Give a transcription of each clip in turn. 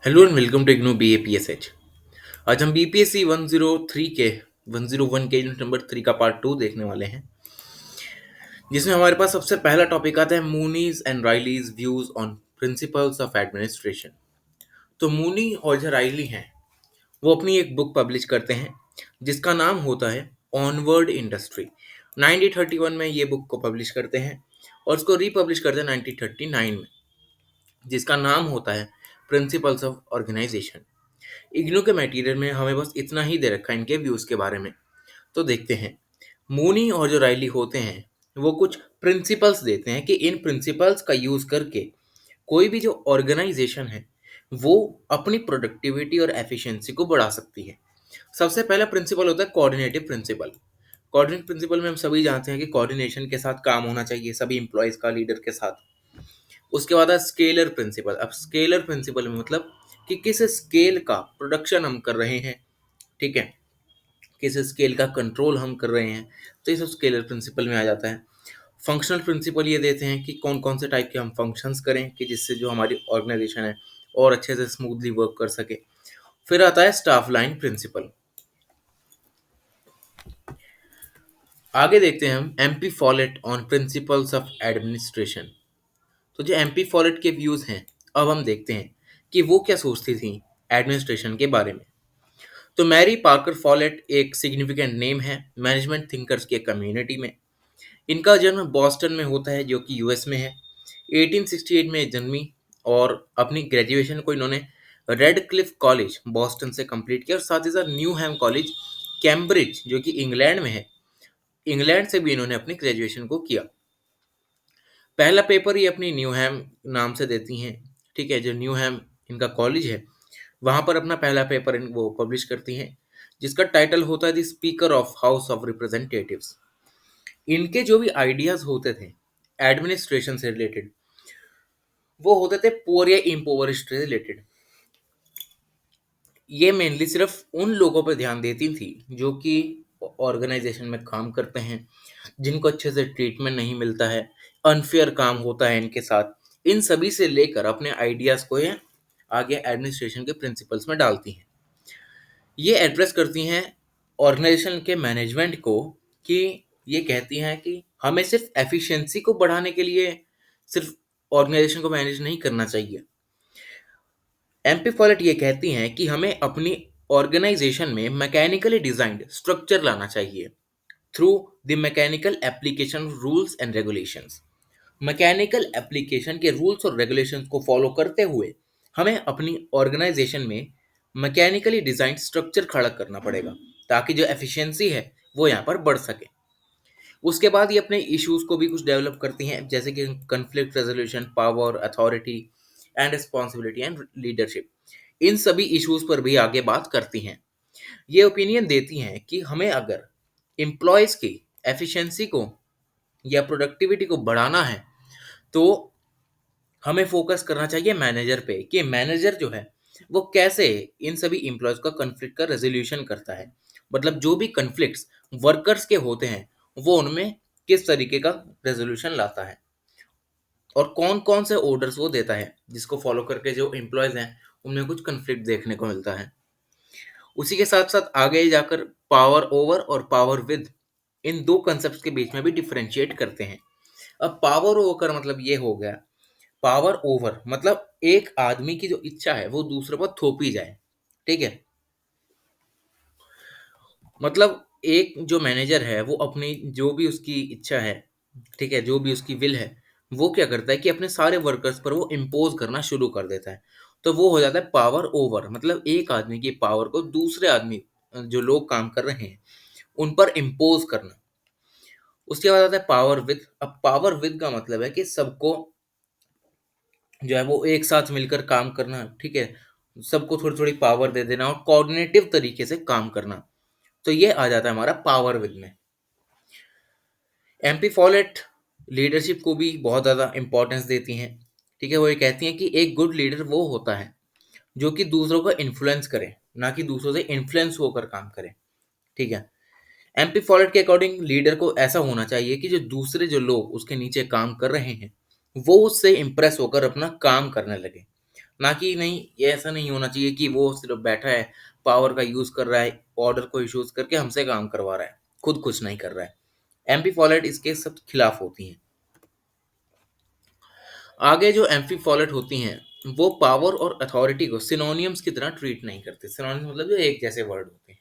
Hello and welcome to IGNOU BAPSH। आज हम BPSC 103 के 101 के यूनिट नंबर 3 का पार्ट 2 देखने वाले हैं, जिसमें हमारे पास सबसे पहला टॉपिक आता है Mooney's and Reiley's views on principles of administration. तो मूनी और जो राइली हैं वो अपनी एक बुक पब्लिश करते हैं जिसका नाम होता है ऑनवर्ड इंडस्ट्री। 1931 में ये बुक को पब्लिश करते हैं और उसको रीपब्लिश करते हैं 1939 में, जिसका नाम होता है प्रिंसिपल्स ऑफ ऑर्गेनाइजेशन। इग्नू के मटेरियल में हमें बस इतना ही दे रखा है इनके व्यूज के बारे में। तो देखते हैं, मूनी और जो राइली होते हैं वो कुछ प्रिंसिपल्स देते हैं कि इन प्रिंसिपल्स का यूज करके कोई भी जो ऑर्गेनाइजेशन है वो अपनी प्रोडक्टिविटी और एफिशिएंसी को बढ़ा सकती है। सबसे पहला प्रिंसिपल होता है कोऑर्डिनेटिव प्रिंसिपल। कोऑर्डिनेटिव प्रिंसिपल में हम सभी जानते हैं कि कोऑर्डिनेशन के साथ काम होना चाहिए सभी इंप्लॉयज का लीडर के साथ। उसके बाद है स्केलर प्रिंसिपल। अब स्केलर प्रिंसिपल में मतलब कि किस स्केल का प्रोडक्शन हम कर रहे हैं, ठीक है, किस स्केल का कंट्रोल हम कर रहे हैं, तो ये सब स्केलर प्रिंसिपल में आ जाता है। फंक्शनल प्रिंसिपल ये देते हैं कि कौन कौन से टाइप के हम फंक्शंस करें कि जिससे जो हमारी ऑर्गेनाइजेशन है और अच्छे से स्मूथली वर्क कर सके। फिर आता है स्टाफ लाइन प्रिंसिपल। आगे देखते हैं हम MP Follett on principles of administration. तो जो एमपी फॉलेट के व्यूज हैं, अब हम देखते हैं कि वो क्या सोचती थी एडमिनिस्ट्रेशन के बारे में। तो मैरी पार्कर फॉलेट एक सिग्निफिकेंट नेम है मैनेजमेंट थिंकर्स के कम्युनिटी में। इनका जन्म बॉस्टन में होता है जो कि यूएस में है। 1868 में जन्मी और अपनी ग्रेजुएशन को इन्होंने रेड क्लिफ कॉलेज बॉस्टन से कंप्लीट किया और साथ ही साथ न्यू हैम कॉलेज कैम्ब्रिज जो कि इंग्लैंड में है, इंग्लैंड से भी इन्होंने अपनी ग्रेजुएशन को किया। पहला पेपर ये अपनी न्यू हैम नाम से देती हैं, ठीक है, जो न्यू हैम इनका कॉलेज है वहां पर अपना पहला पेपर वो पब्लिश करती हैं, जिसका टाइटल होता है the speaker of house of representatives. इनके जो भी आइडियाज होते थे एडमिनिस्ट्रेशन से रिलेटेड वो होते थे पुअर या इम्पोवरिश्ड से रिलेटेड। ये मेनली सिर्फ उन लोगों पर ध्यान देती थी जो कि ऑर्गेनाइजेशन में काम करते हैं, जिनको अच्छे से ट्रीटमेंट नहीं मिलता है, अनफेयर काम होता है इनके साथ। इन सभी से लेकर अपने आइडियाज को ये आगे एडमिनिस्ट्रेशन के प्रिंसिपल्स में डालती हैं। ये एड्रेस करती हैं ऑर्गेनाइजेशन के मैनेजमेंट को कि ये कहती हैं कि हमें सिर्फ एफिशिएंसी को बढ़ाने के लिए सिर्फ ऑर्गेनाइजेशन को मैनेज नहीं करना चाहिए। एमपी फॉलेट ये कहती हैं कि हमें अपनी ऑर्गेनाइजेशन में मैकेनिकली डिजाइंड स्ट्रक्चर लाना चाहिए through the mechanical application rules and regulations. Mechanical application के रूल्स और रेगुलेशंस को फॉलो करते हुए हमें अपनी ऑर्गेनाइजेशन में मैकेनिकली डिजाइन स्ट्रक्चर खड़ा करना पड़ेगा ताकि जो एफिशिएंसी है वो यहाँ पर बढ़ सके। उसके बाद ये अपने इश्यूज को भी कुछ डेवलप करती हैं जैसे कि conflict resolution, power, authority and responsibility and leadership. इन सभी इश्यूज पर भी आगे बात करती हैं। ये ओपिनियन देती हैं कि हमें अगर एम्प्लॉयज़ की एफिशिएंसी को या प्रोडक्टिविटी को बढ़ाना है तो हमें फोकस करना चाहिए मैनेजर पे कि मैनेजर जो है वो कैसे इन सभी एम्प्लॉयज़ का कन्फ्लिक्ट का रेजोल्यूशन करता है। मतलब जो भी कन्फ्लिक्ट्स वर्कर्स के होते हैं वो उनमें किस तरीके का रेजोल्यूशन लाता है और कौन कौन से ऑर्डर्स वो देता है जिसको फॉलो करके जो एम्प्लॉयज़ हैं उनमें कुछ कन्फ्लिक्ट देखने को मिलता है। उसी के साथ साथ आगे जाकर पावर ओवर और पावर विद, इन दो कंसेप्ट के बीच में भी डिफरेंशिएट करते हैं। अब पावर ओवर का मतलब ये हो गया, पावर ओवर मतलब एक आदमी की जो इच्छा है वो दूसरे पर थोपी जाए, ठीक है। मतलब एक जो मैनेजर है वो अपनी जो भी उसकी इच्छा है, ठीक है, जो भी उसकी विल है वो क्या करता है कि अपने सारे वर्कर्स पर वो इम्पोज करना शुरू कर देता है। तो वो हो जाता है पावर ओवर, मतलब एक आदमी की पावर को दूसरे आदमी जो लोग काम कर रहे हैं उन पर इम्पोज करना। उसके बाद आता है पावर विद। अब पावर विद का मतलब है कि सबको जो है वो एक साथ मिलकर काम करना, ठीक है, सबको थोड़ी थोड़ी पावर दे देना और कोऑर्डिनेटिव तरीके से काम करना। तो ये आ जाता है हमारा पावर विद में। एमपी फॉलेट लीडरशिप को भी बहुत ज़्यादा इंपॉर्टेंस देती हैं, ठीक है। वो ये कहती हैं कि एक गुड लीडर वो होता है जो कि दूसरों को इन्फ्लुएंस करे, ना कि दूसरों से इन्फ्लुएंस होकर काम करे, ठीक है। एमपी फॉलेट के अकॉर्डिंग लीडर को ऐसा होना चाहिए कि जो दूसरे जो लोग उसके नीचे काम कर रहे हैं वो उससे इम्प्रेस होकर अपना काम करने लगे, ना कि नहीं, ये ऐसा नहीं होना चाहिए कि वो सिर्फ बैठा है, पावर का यूज कर रहा है, ऑर्डर को इश्यूज करके हमसे काम करवा रहा है, खुद कुछ नहीं कर रहा है। एमपी फॉलेट इसके सब खिलाफ होती हैं। आगे जो एम्फी फॉलेट होती हैं, वो पावर और अथॉरिटी को सिनोनियम्स की तरह ट्रीट नहीं करते। सिनोनियम मतलब जो एक जैसे वर्ड होते हैं।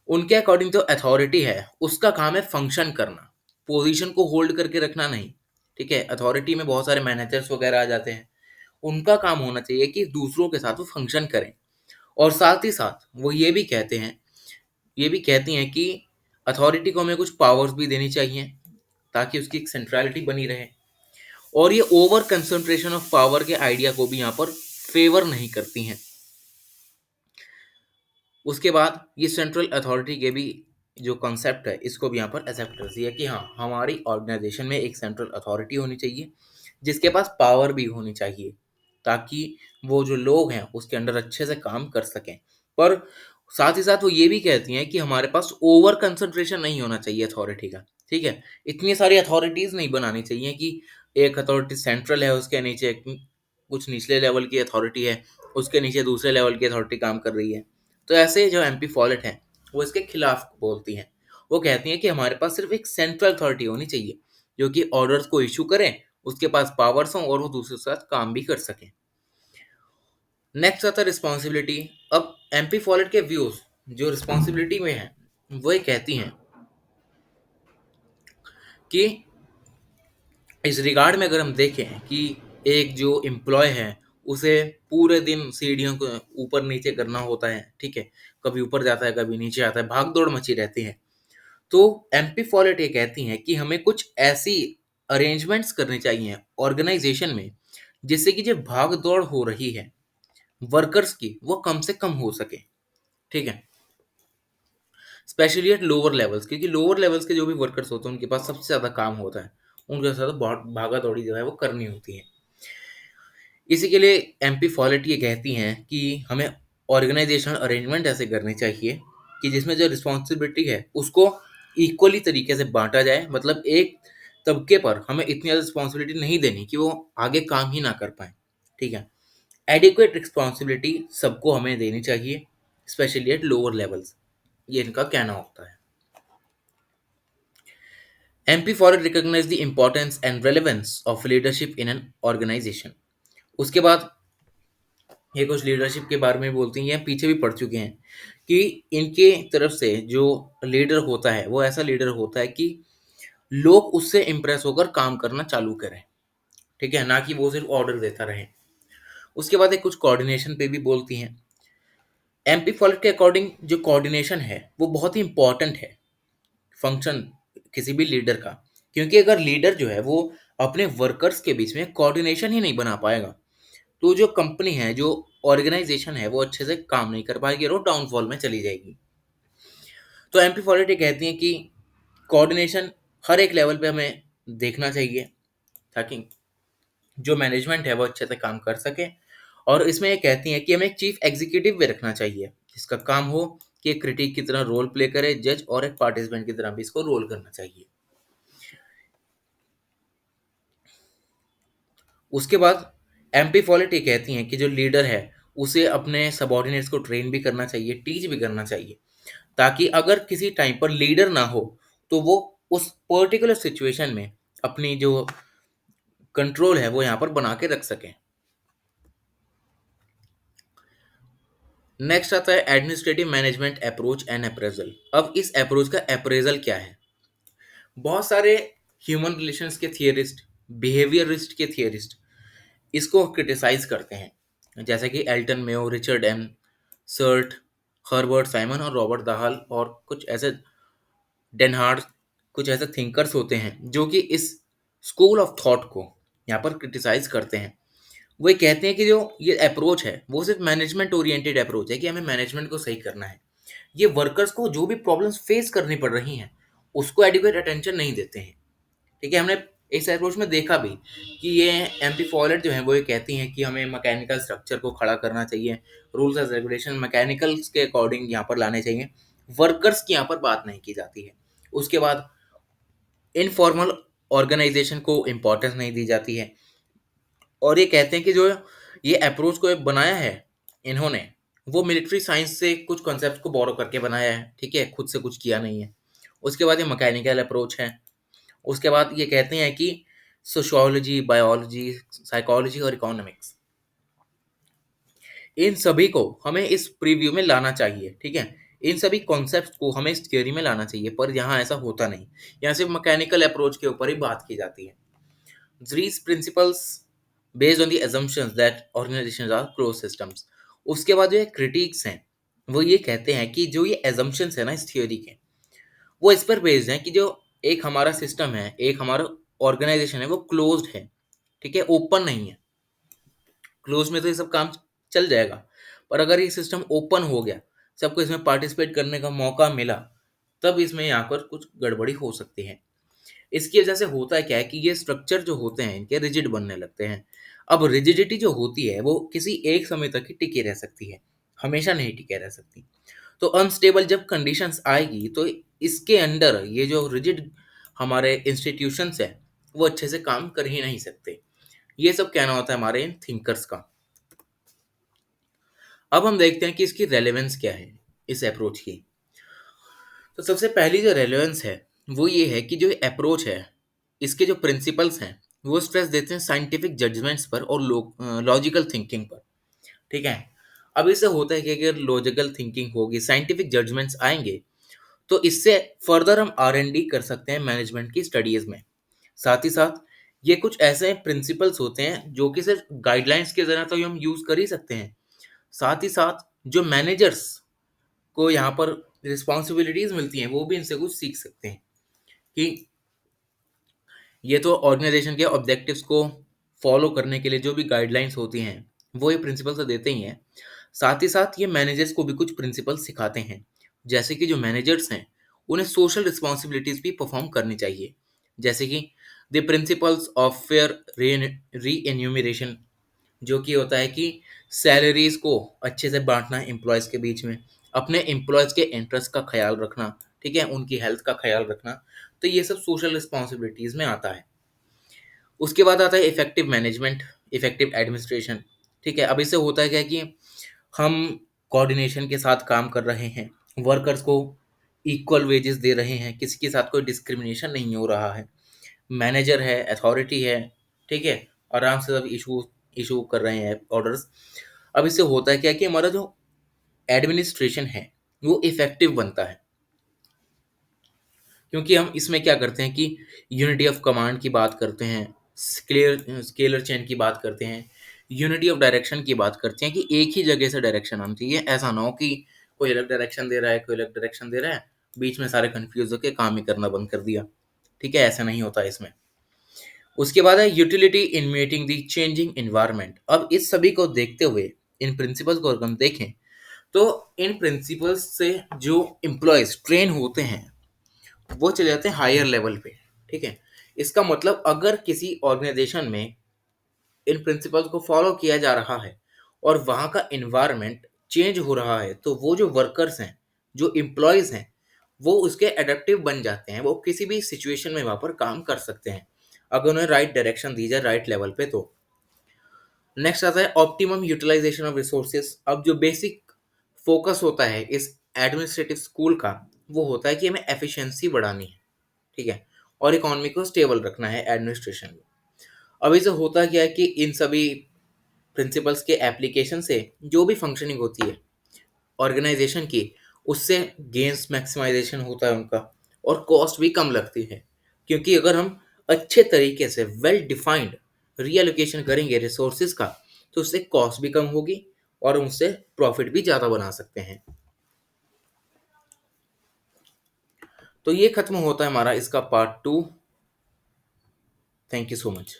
उनके अकॉर्डिंग जो अथॉरिटी है उसका काम है फंक्शन करना, पोजीशन को होल्ड करके रखना नहीं। ठीक है, अथॉरिटी में बहुत सारे मैनेजर्स वगैरह आ जाते हैं, उनका काम होना चाहिए कि दूसरों के साथ वो फंक्शन करें। और साथ ही साथ वो ये भी कहती हैं कि अथॉरिटी को हमें कुछ पावर्स भी देनी चाहिए ताकि उसकी एक सेंट्रलिटी बनी रहे। और ये ओवर कंसंट्रेशन ऑफ पावर के आइडिया को भी यहाँ पर फेवर नहीं करती हैं। उसके बाद ये सेंट्रल अथॉरिटी के भी जो कॉन्सेप्ट है इसको भी यहाँ पर एक्सेप्ट करती है कि हाँ, हमारी ऑर्गेनाइजेशन में एक सेंट्रल अथॉरिटी होनी चाहिए जिसके पास पावर भी होनी चाहिए ताकि वो जो लोग हैं उसके अंडर अच्छे से काम कर सकें। पर साथ ही साथ वो ये भी कहती हैं कि हमारे पास ओवर कंसंट्रेशन नहीं होना चाहिए अथॉरिटी का। ठीक है, इतनी सारी अथॉरिटीज नहीं बनानी चाहिए कि एक अथॉरिटी सेंट्रल है, उसके नीचे कुछ निचले लेवल की अथॉरिटी है, उसके नीचे दूसरे लेवल की अथॉरिटी काम कर रही है। तो ऐसे जो एमपी फॉलेट हैं वो इसके खिलाफ बोलती हैं। वो कहती हैं कि हमारे पास सिर्फ एक सेंट्रल अथॉरिटी होनी चाहिए जो कि ऑर्डर्स को इशू करें, उसके पास पावर्स हों और वो दूसरे के साथ काम भी कर सकें। नेक्स्ट आता है रिस्पॉन्सिबिलिटी। अब एमपी फॉलेट के व्यूज जो रिस्पॉन्सिबिलिटी में है वो ये कहती हैं कि इस रिगार्ड में अगर हम देखें कि एक जो एम्प्लॉय है उसे पूरे दिन सीढ़ियों को ऊपर नीचे करना होता है। ठीक है, कभी ऊपर जाता है कभी नीचे आता है, भाग दौड़ मची रहती है। तो एमपी फॉलेट ये कहती हैं कि हमें कुछ ऐसी अरेंजमेंट्स करनी चाहिए ऑर्गेनाइजेशन में जिससे कि जो भाग दौड़ हो रही है वर्कर्स की वो कम से कम हो सके। ठीक है, स्पेशली एट लोअर लेवल्स, क्योंकि लोअर लेवल्स के जो भी वर्कर्स होते हैं उनके पास सबसे ज़्यादा काम होता है, उनके साथ बहुत भागा दौड़ी जो है वो करनी होती है। इसी के लिए एमपी फॉलेट ये कहती हैं कि हमें ऑर्गेनाइजेशनल अरेंजमेंट ऐसे करने चाहिए कि जिसमें जो रिस्पॉन्सिबिलिटी है उसको इक्वली तरीके से बांटा जाए। मतलब एक तबके पर हमें इतनी ज़्यादा रिस्पॉन्सिबिलिटी नहीं देनी कि वो आगे काम ही ना कर पाए। ठीक है, एडिक्वेट रिस्पॉन्सिबिलिटी सबको हमें देनी चाहिए, स्पेशली एट लोअर लेवल्स, ये इनका कहना होता है। M P Follett recognise the importance and relevance of leadership in an organisation. उसके बाद ये कुछ लीडरशिप के बारे में बोलती हैं, ये पीछे भी पढ़ चुके हैं कि इनके तरफ से जो लीडर होता है वो ऐसा लीडर होता है कि लोग उससे इम्प्रेस होकर काम करना चालू करें। ठीक है, ना कि वो सिर्फ ऑर्डर देता रहे। उसके बाद एक कुछ कोऑर्डिनेशन पे भी बोलती हैं। एमपी फॉलिट के अकॉर्डिंग जो कोऑर्डिनेशन है वो बहुत ही इंपॉर्टेंट है फंक्शन किसी भी लीडर का, क्योंकि अगर लीडर जो है वो अपने वर्कर्स के बीच में कोऑर्डिनेशन ही नहीं बना पाएगा तो जो कंपनी है, जो ऑर्गेनाइजेशन है वो अच्छे से काम नहीं कर पाएगी और वो डाउनफॉल में चली जाएगी। तो एमपी फॉलिट कहती हैं कि कोऑर्डिनेशन हर एक लेवल पे हमें देखना चाहिए ताकि जो मैनेजमेंट है वो अच्छे से काम कर सके। और इसमें ये कहती हैं कि हमें एक चीफ एग्जीक्यूटिव भी रखना चाहिए जिसका काम हो कि एक क्रिटिक की तरह रोल प्ले करे, जज और एक पार्टिसिपेंट की तरह भी इसको रोल करना चाहिए। उसके बाद एमपी फॉलिट ये कहती हैं कि जो लीडर है उसे अपने सबॉर्डिनेट्स को ट्रेन भी करना चाहिए, टीच भी करना चाहिए, ताकि अगर किसी टाइम पर लीडर ना हो तो वो उस पर्टिकुलर सिचुएशन में अपनी जो कंट्रोल है वो यहाँ पर बना के रख सकें। नेक्स्ट आता है administrative management approach and appraisal. अब इस अप्रोच का अप्रेजल क्या है? बहुत सारे ह्यूमन रिलेशंस के थियरिस्ट, बिहेवियरिस्ट के थियरिस्ट इसको क्रिटिसाइज करते हैं, जैसे कि Elton Mayo, Richard M Cyert, Herbert Simon और रॉबर्ट दाहल और कुछ ऐसे डेनहार्ड, कुछ ऐसे थिंकर्स होते हैं जो कि इस स्कूल ऑफ थॉट को यहाँ पर क्रिटिसाइज करते हैं। वो ये कहते हैं कि जो ये अप्रोच है वो सिर्फ मैनेजमेंट ओरिएंटेड अप्रोच है कि हमें मैनेजमेंट को सही करना है। ये वर्कर्स को जो भी प्रॉब्लम्स फेस करनी पड़ रही हैं उसको एडिक्वेट अटेंशन नहीं देते हैं। ठीक है, हमने इस अप्रोच में देखा भी कि ये एमपी फॉलेट जो है वो ये कहती हैं कि हमें मैकेनिकल स्ट्रक्चर को खड़ा करना चाहिए, रूल्स एंड रेगुलेशन मैकेनिकल्स के अकॉर्डिंग यहाँ पर लाने चाहिए, वर्कर्स की यहाँ पर बात नहीं की जाती है। उसके बाद इनफॉर्मल ऑर्गेनाइजेशन को इम्पोर्टेंस नहीं दी जाती है और ये कहते हैं कि जो ये अप्रोच को एक बनाया है इन्होंने, वो मिलिट्री साइंस से कुछ कॉन्सेप्ट को बोरो करके बनाया है, ठीक है, खुद से कुछ किया नहीं है। उसके बाद ये मैकेनिकल अप्रोच है। उसके बाद ये कहते हैं कि सोशियोलॉजी, बायोलॉजी, साइकोलॉजी और इकोनॉमिक्स, इन सभी को हमें इस प्रीव्यू में लाना चाहिए, ठीक है। इन सभी कॉन्सेप्ट्स को हमें इस थियोरी में लाना चाहिए, पर यहाँ ऐसा होता नहीं। यहाँ सिर्फ मैकेनिकल अप्रोच के ऊपर ही बात की जाती है। These principles based on the assumptions that organizations are closed systems। उसके बाद जो ये क्रिटिक्स हैं वो ये कहते हैं कि जो ये assumptions है ना इस थियोरी के, वो इस पर बेस्ड हैं कि जो एक हमारा सिस्टम है, एक हमारा ऑर्गेनाइजेशन है, वो क्लोज्ड है, ठीक है, ओपन नहीं है। क्लोज में तो ये सब काम चल जाएगा, पर अगर ये सिस्टम ओपन हो गया, सबको इसमें पार्टिसिपेट करने का मौका मिला, तब इसमें यहाँ पर कुछ गड़बड़ी हो सकती है। इसकी वजह से होता क्या है कि ये स्ट्रक्चर जो होते हैं इनके रिजिड बनने लगते हैं। अब रिजिडिटी जो होती है वो किसी एक समय तक ही टिकी रह सकती है, हमेशा नहीं टिके रह सकती। तो अनस्टेबल जब कंडीशंस आएगी तो इसके अंडर ये जो रिजिड हमारे इंस्टीट्यूशंस है वो अच्छे से काम कर ही नहीं सकते। ये सब कहना होता है हमारे इन थिंकर्स का। अब हम देखते हैं कि इसकी रेलेवेंस क्या है इस अप्रोच की। तो सबसे पहली जो रेलेवेंस है वो ये है कि जो अप्रोच है, इसके जो प्रिंसिपल्स हैं वो स्ट्रेस देते हैं साइंटिफिक जजमेंट्स पर और लॉजिकल थिंकिंग पर, ठीक है। अब इससे होता है कि अगर लॉजिकल थिंकिंग होगी, साइंटिफिक जजमेंट्स आएंगे, तो इससे फर्दर हम R&D कर सकते हैं मैनेजमेंट की स्टडीज में। साथ ही साथ ये कुछ ऐसे प्रिंसिपल्स होते हैं जो कि सिर्फ गाइडलाइंस के जरिए तो हम यूज कर ही सकते हैं। साथ ही साथ जो मैनेजर्स को यहाँ पर रिस्पॉन्सिबिलिटीज मिलती हैं वो भी इनसे कुछ सीख सकते हैं कि ये तो ऑर्गेनाइजेशन के ऑब्जेक्टिव्स को फॉलो करने के लिए जो भी गाइडलाइंस होती हैं वो ये प्रिंसिपल तो देते ही हैं। साथ ही साथ ये मैनेजर्स को भी कुछ प्रिंसिपल सिखाते हैं, जैसे कि जो मैनेजर्स हैं उन्हें सोशल रिस्पॉन्सिबिलिटीज भी परफॉर्म करनी चाहिए, जैसे कि द प्रिंसिपल्स ऑफ फेयर री एन्यूमरेशन, जो कि होता है कि सैलरीज को अच्छे से बांटना एम्प्लॉयज़ के बीच में, अपने एम्प्लॉयज़ के इंटरेस्ट का ख्याल रखना, ठीक है, उनकी हेल्थ का ख्याल रखना। तो ये सब सोशल रिस्पॉन्सिबिलिटीज़ में आता है। उसके बाद आता है इफेक्टिव मैनेजमेंट, इफेक्टिव एडमिनिस्ट्रेशन, ठीक है। अब इससे होता है क्या कि हम कोऑर्डिनेशन के साथ काम कर रहे हैं, वर्कर्स को इक्वल वेजेस दे रहे हैं, किसी के साथ कोई डिस्क्रिमिनेशन नहीं हो रहा है, मैनेजर है, अथॉरिटी है, ठीक है, आराम से सब इशू इशू कर रहे हैं ऑर्डर्स। अब इससे होता है क्या कि हमारा जो एडमिनिस्ट्रेशन है वो इफेक्टिव बनता है, क्योंकि हम इसमें क्या करते हैं कि यूनिटी ऑफ कमांड की बात करते हैं, स्केलर चेन की बात करते हैं, यूनिटी ऑफ डायरेक्शन की बात करते हैं कि एक ही जगह से डायरेक्शन आनी चाहिए। ऐसा ना हो कि कोई अलग डायरेक्शन दे रहा है, कोई अलग डायरेक्शन दे रहा है, बीच में सारे कंफ्यूज होकर काम ही करना बंद कर दिया, ठीक है, ऐसा नहीं होता इसमें। उसके बाद है utility in meeting the changing environment. अब इस सभी को देखते हुए इन प्रिंसिपल्स को अगर हम देखें तो इन प्रिंसिपल्स से जो एम्प्लॉयज ट्रेन होते हैं वो चले जाते हैं हायर लेवल पे, ठीक है। इसका मतलब अगर किसी ऑर्गेनाइजेशन में इन प्रिंसिपल्स को फॉलो किया जा रहा है और वहाँ का इन्वायरमेंट चेंज हो रहा है, तो वो जो वर्कर्स हैं, जो एम्प्लॉयज हैं, वो उसके एडेप्टिव बन जाते हैं, वो किसी भी सिचुएशन में वहाँ पर काम कर सकते हैं अगर उन्हें राइट डायरेक्शन दी जाए राइट लेवल पे। तो नेक्स्ट आता है ऑप्टिमम यूटिलाइजेशन ऑफ रिसोर्सेज। अब जो बेसिक फोकस होता है इस एडमिनिस्ट्रेटिव स्कूल का वो होता है कि हमें एफिशिएंसी बढ़ानी है, ठीक है, और इकोनॉमी को स्टेबल रखना है एडमिनिस्ट्रेशन में। अभी से होता क्या है कि इन सभी प्रिंसिपल्स के एप्लीकेशन से जो भी फंक्शनिंग होती है ऑर्गेनाइजेशन की, उससे गेंस मैक्सिमाइजेशन होता है उनका, और कॉस्ट भी कम लगती है, क्योंकि अगर हम अच्छे तरीके से वेल डिफाइंड रीएलोकेशन करेंगे रिसोर्सेज का, तो उससे कॉस्ट भी कम होगी और हम उससे प्रॉफिट भी ज़्यादा बना सकते हैं। तो ये खत्म होता है हमारा इसका part 2। Thank you so much.